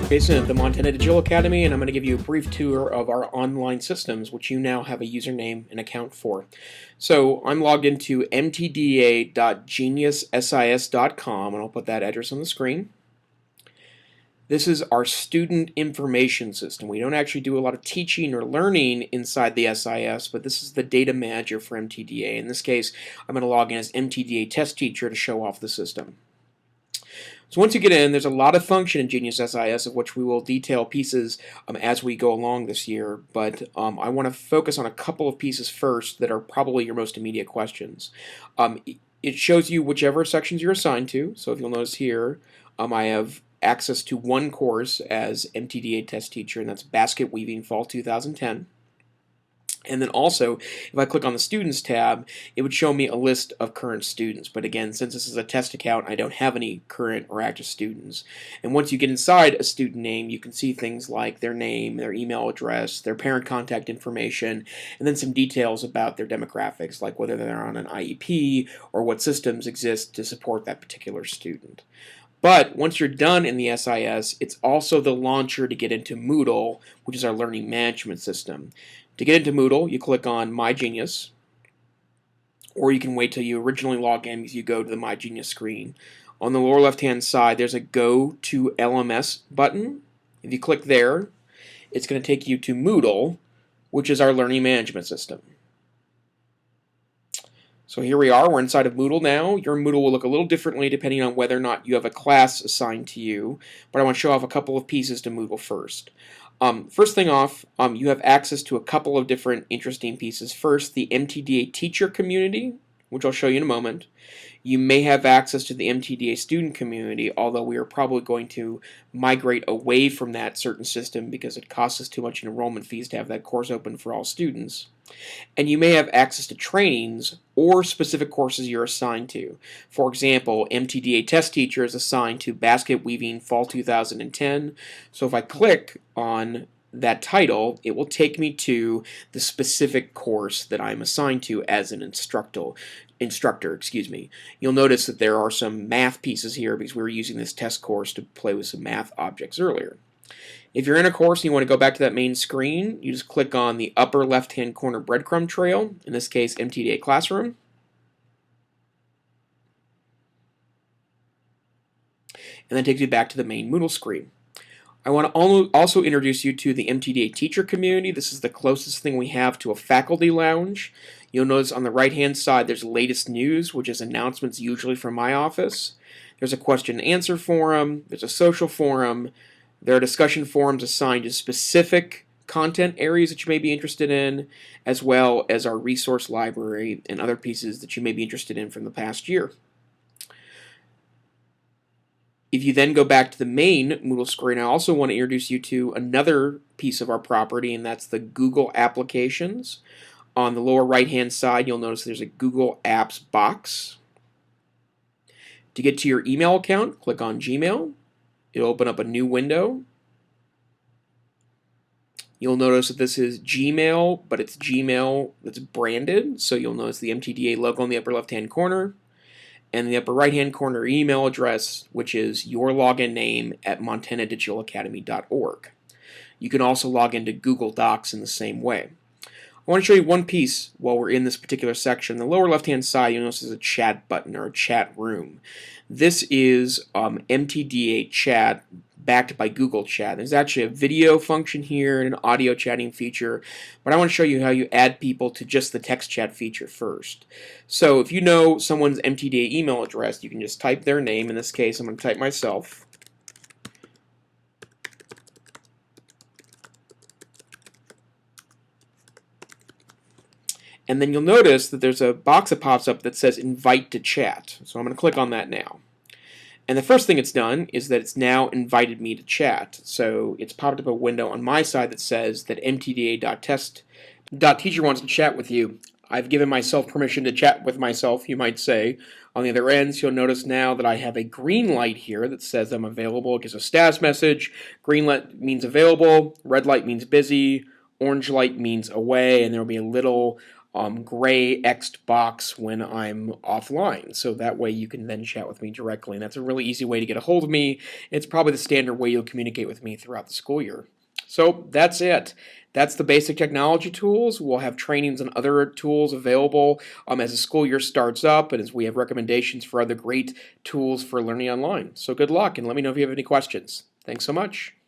Jason at the Montana Digital Academy, and I'm going to give you a brief tour of our online systems, which you now have a username and account for. So I'm logged into mtda.geniussis.com, and I'll put that address on the screen. This is our student information system. We don't actually do a lot of teaching or learning inside the SIS, but this is the data manager for MTDA. In this case, I'm going to log in as MTDA test teacher to show off the system. So once you get in, there's a lot of function in Genius SIS, of which we will detail pieces as we go along this year, but I want to focus on a couple of pieces first that are probably your most immediate questions. It shows you whichever sections you're assigned to, so if you'll notice here, I have access to one course as MTDA test teacher, and that's Basket Weaving Fall 2010. And then also, if I click on the Students tab, it would show me a list of current students. But again, since this is a test account, I don't have any current or active students. And once you get inside a student name, you can see things like their name, their email address, their parent contact information, and then some details about their demographics, like whether they're on an IEP or what systems exist to support that particular student. But once you're done in the SIS, it's also the launcher to get into Moodle, which is our learning management system. To get into Moodle, you click on My Genius, or you can wait till you originally log in because you go to the My Genius screen. On the lower left-hand side, there's a Go to LMS button. If you click there, it's going to take you to Moodle, which is our learning management system. So here we are, we're inside of Moodle now. Your Moodle will look a little differently depending on whether or not you have a class assigned to you, but I want to show off a couple of pieces to Moodle first. First thing off, you have access to a couple of different interesting pieces. First, the MTDA teacher community, which I'll show you in a moment. You may have access to the MTDA student community, although we are probably going to migrate away from that certain system because it costs us too much in enrollment fees to have that course open for all students. And you may have access to trainings or specific courses you're assigned to. For example, MTDA test teacher is assigned to Basket Weaving Fall 2010. So if I click on that title, it will take me to the specific course that I'm assigned to as an instructor. You'll notice that there are some math pieces here because we were using this test course to play with some math objects earlier. If you're in a course and you want to go back to that main screen, you just click on the upper left-hand corner breadcrumb trail, in this case MTDA Classroom. And then takes you back to the main Moodle screen. I want to also introduce you to the MTDA teacher community. This is the closest thing we have to a faculty lounge. You'll notice on the right-hand side there's latest news, which is announcements usually from my office. There's a question and answer forum. There's a social forum. There are discussion forums assigned to specific content areas that you may be interested in, as well as our resource library and other pieces that you may be interested in from the past year. If you then go back to the main Moodle screen, I also want to introduce you to another piece of our property, and that's the Google Applications. On the lower right-hand side, you'll notice there's a Google Apps box. To get to your email account, click on Gmail. It'll open up a new window. You'll notice that this is Gmail, but it's Gmail that's branded, so you'll notice the MTDA logo in the upper left-hand corner, and in the upper right-hand corner email address, which is your login name at montanadigitalacademy.org. You can also log into Google Docs in the same way. I want to show you one piece while we're in this particular section. On the lower left-hand side, you'll notice there's a chat button or a chat room. This is MTDA chat backed by Google Chat. There's actually a video function here and an audio chatting feature, but I want to show you how you add people to just the text chat feature first. So if you know someone's MTDA email address, you can just type their name. In this case, I'm going to type myself. And then you'll notice that there's a box that pops up that says Invite to Chat. So I'm going to click on that now. And the first thing it's done is that it's now invited me to chat. So it's popped up a window on my side that says that mtda.test.teacher wants to chat with you. I've given myself permission to chat with myself, you might say. On the other ends, you'll notice now that I have a green light here that says I'm available. It gives a status message. Green light means available. Red light means busy. Orange light means away. And there will be a little gray X'd box when I'm offline. So that way you can then chat with me directly. And that's a really easy way to get a hold of me. It's probably the standard way you'll communicate with me throughout the school year. So that's it. That's the basic technology tools. We'll have trainings and other tools available as the school year starts up and as we have recommendations for other great tools for learning online. So good luck and let me know if you have any questions. Thanks so much.